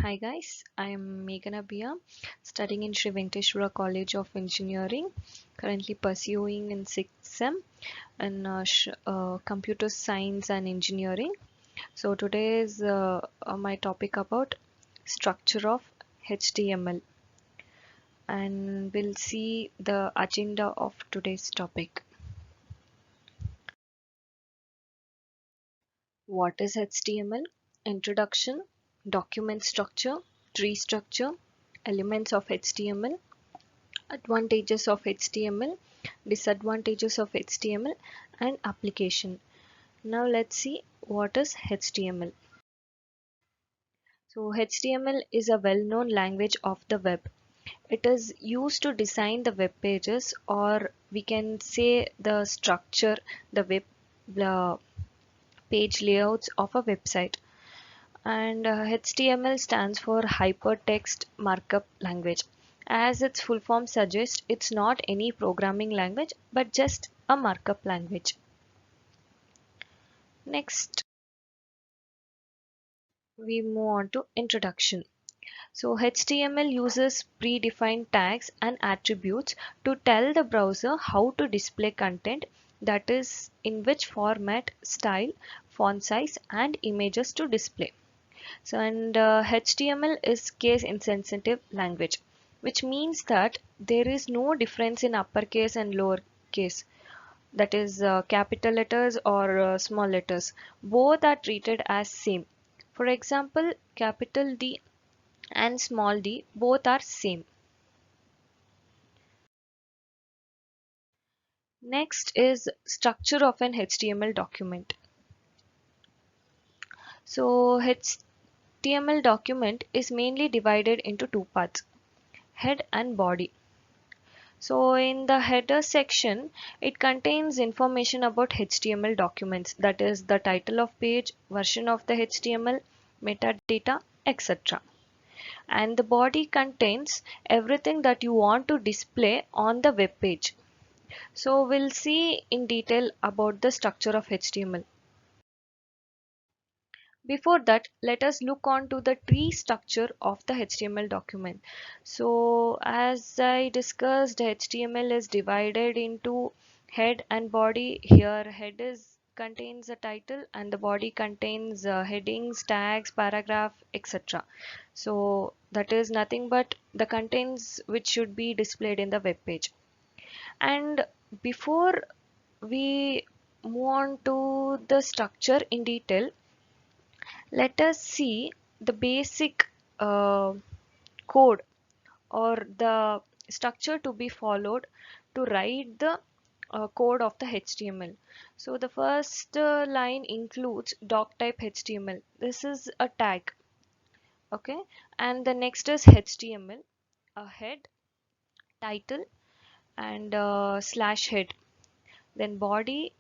Hi guys, I am Meghana Abhiya, studying in Sri Venkateshwara College of Engineering, currently pursuing in 6th SEM in Computer Science and Engineering. So today is my topic about structure of HTML, and we'll see the agenda of today's topic. What is HTML? Introduction, document structure, tree structure, elements of HTML, advantages of HTML, disadvantages of HTML, and application. Now let's see what is HTML. So HTML is a well-known language of the web. It is used to design the web pages, or we can say the structure, the web uh, page layouts of a website. And HTML stands for Hypertext Markup Language. As its full form suggests, it's not any programming language but just a markup language. Next, we move on to introduction. So HTML uses predefined tags and attributes to tell the browser how to display content, that is, in which format, style, font size, and images to display. So, and HTML is case insensitive language, which means that there is no difference in uppercase and lowercase, that is capital letters or small letters. Both are treated as same. For example, capital D and small d both are same. Next is structure of an HTML document. So HTML document is mainly divided into two parts, head and body. So in the header section, it contains information about HTML documents, that is the title of page, version of the HTML, metadata, etc. And the body contains everything that you want to display on the web page. So we'll see in detail about the structure of HTML. Before that, let us look on to the tree structure of the HTML document. So as I discussed, HTML is divided into head and body. Here head is contains a title and the body contains headings, tags, paragraph, etc. So that is nothing but the contents which should be displayed in the web page. And before we move on to the structure in detail, let us see the basic code or the structure to be followed to write the code of the HTML. So the first line includes doc type HTML. This is a tag, okay? And the next is HTML, a head, title, and slash head. Then body,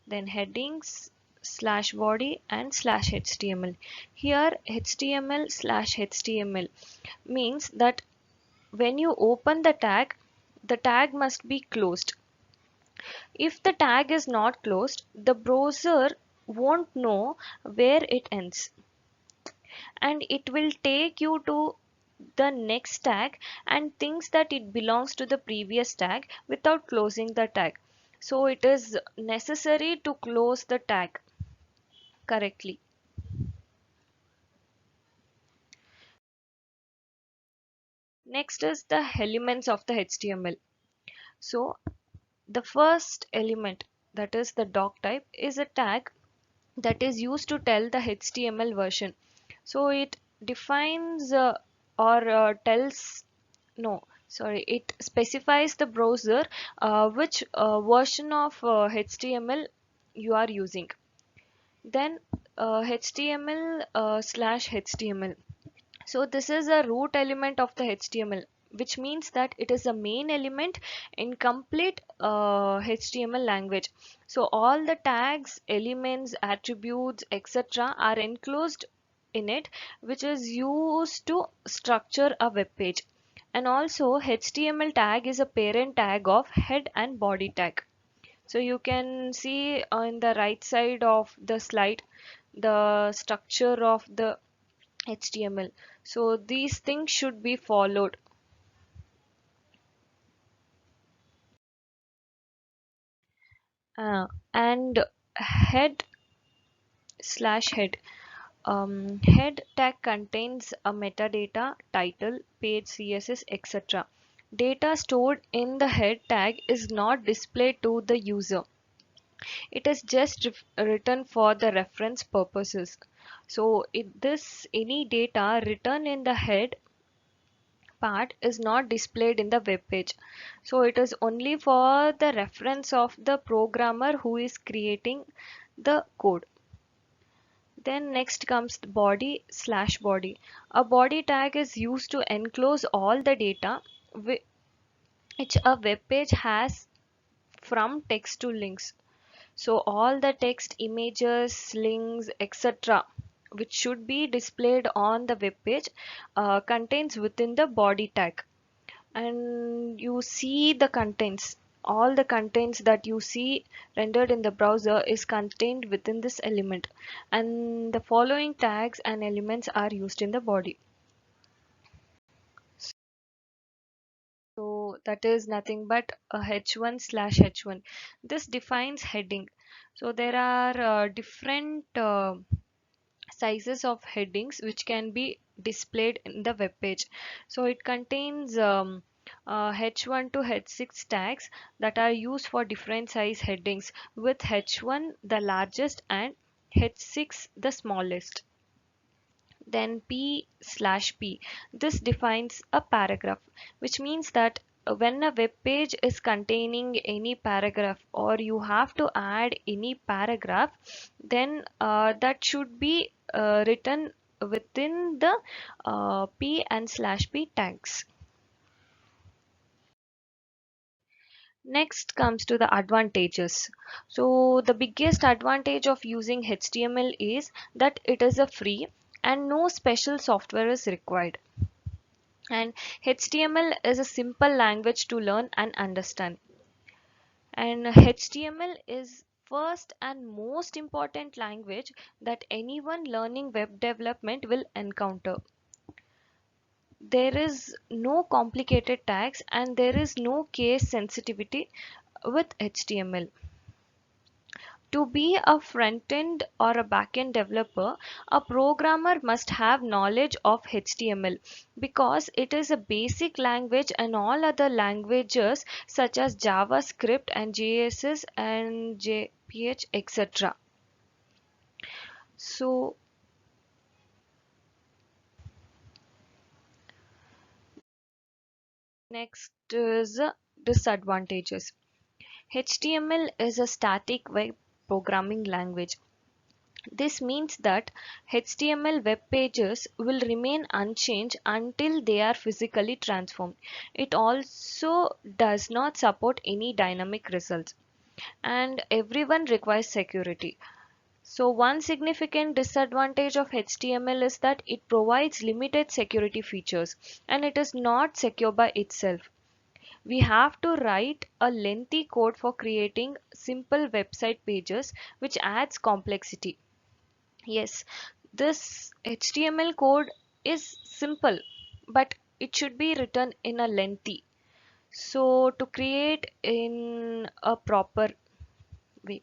then headings, slash body, and slash HTML. Here HTML slash HTML means that when you open the tag must be closed. If the tag is not closed, the browser won't know where it ends, and it will take you to the next tag and thinks that it belongs to the previous tag without closing the tag. So it is necessary to close the tag correctly. Next is the elements of the HTML. So the first element, that is the doc type, is a tag that is used to tell the HTML version. So it defines or tells, no, sorry, it specifies the browser which version of HTML you are using. Then HTML slash HTML. So this is a root element of the HTML, which means that it is the main element in complete HTML language. So all the tags, elements, attributes, etc. are enclosed in it, which is used to structure a web page. And also HTML tag is a parent tag of head and body tag. So you can see on the right side of the slide the structure of the HTML. So these things should be followed. And head slash head. Head tag contains a metadata, title, page, CSS, etc. Data stored in the head tag is not displayed to the user. It is just written for the reference purposes. So any data written in the head part is not displayed in the web page. So it is only for the reference of the programmer who is creating the code. Then next comes the body slash body. A body tag is used to enclose all the data which a web page has, from text to links. So all the text, images, links, etc., which should be displayed on the web page, contains within the body tag. And you see the contents, all the contents that you see rendered in the browser is contained within this element, and the following tags and elements are used in the body. So that is nothing but a h1 slash h1. This defines heading. So there are different sizes of headings which can be displayed in the web page. So it contains h1 to h6 tags that are used for different size headings, with h1 the largest and h6 the smallest. Then p slash p. This defines a paragraph, which means that when a web page is containing any paragraph, or you have to add any paragraph, then that should be written within the p and slash p tags. Next comes to the advantages. So the biggest advantage of using HTML is that it is a free and no special software is required. And HTML is a simple language to learn and understand. And HTML is first and most important language that anyone learning web development will encounter. There is no complicated tags and there is no case sensitivity with HTML. To be a front-end or a back-end developer, a programmer must have knowledge of HTML because it is a basic language, and all other languages such as JavaScript and JSS and JPH, etc. So next is disadvantages. HTML is a static web programming language. This means that HTML web pages will remain unchanged until they are physically transformed. It also does not support any dynamic results, and everyone requires security. So one significant disadvantage of HTML is that it provides limited security features and it is not secure by itself. We have to write a lengthy code for creating simple website pages, which adds complexity. Yes, this HTML code is simple, but it should be written in a lengthy. So to create in a proper way.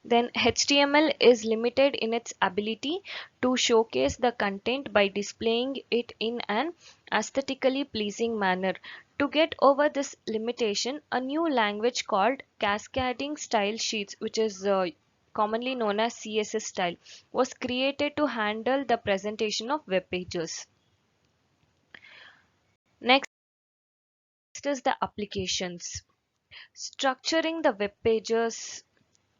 Then HTML is limited in its ability to showcase the content by displaying it in an aesthetically pleasing manner. To get over this limitation, a new language called Cascading Style Sheets, which is commonly known as CSS style, was created to handle the presentation of web pages. Next is the applications. Structuring the web pages,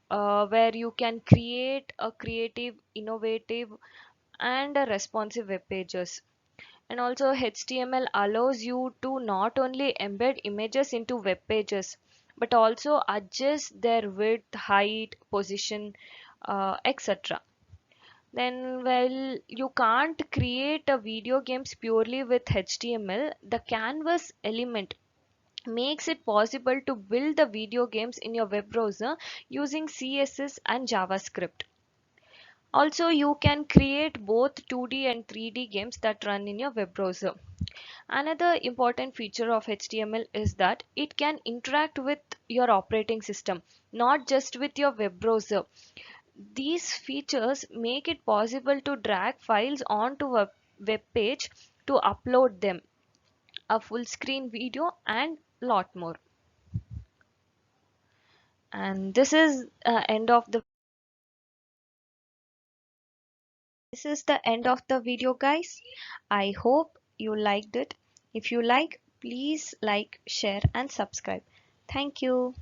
where you can create a creative, innovative, and a responsive web pages. And also HTML allows you to not only embed images into web pages but also adjust their width, height, position, etc. Then, well, you can't create a video games purely with HTML. The canvas element makes it possible to build the video games in your web browser using CSS and JavaScript. Also, you can create both 2D and 3D games that run in your web browser. Another important feature of HTML is that it can interact with your operating system, not just with your web browser. These features make it possible to drag files onto a web page to upload them, a full screen video, and lot more. And this is the end of the video, guys. I hope you liked it. If you like, please like, share, and subscribe. Thank you.